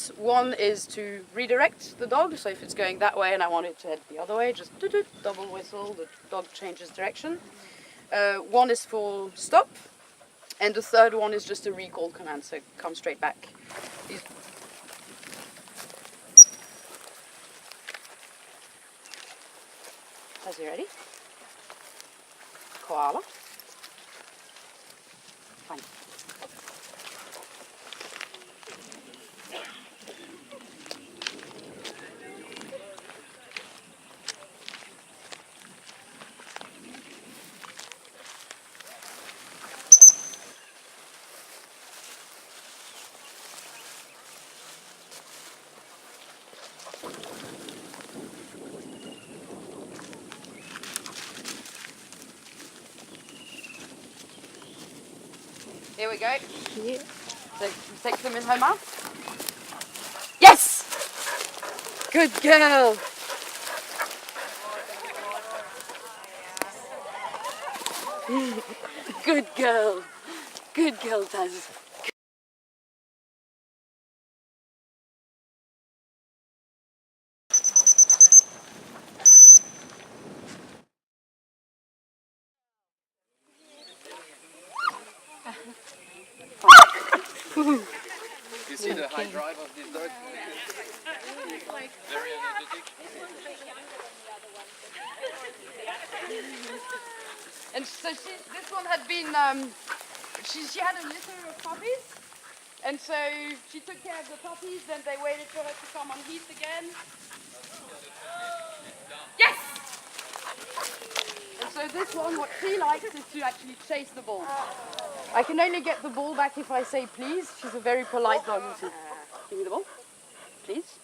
options. One is to redirect the dog, so if it's going that way and I want it to head the other way, just double whistle, the dog changes direction. One is for stop, and the third one is just a recall command, so come straight back. Are you ready? Koala. Fine. Here we go. Yeah. So take them in her mouth. Yes! Good girl. Good girl. Good girl, Taz. You see the high drive of this dog? Very energetic. And so this one had been, she had a litter of puppies, and so she took care of the puppies, then they waited for her to come on heat again. Yes! And so this one, what she likes is to actually chase the ball. I can only get the ball back if I say please. She's a very polite dog, you see. Give me the ball, please.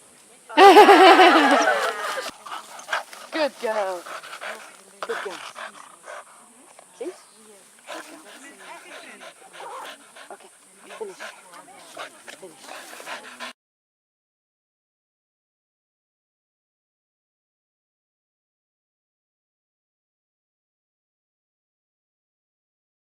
Good girl. Good girl.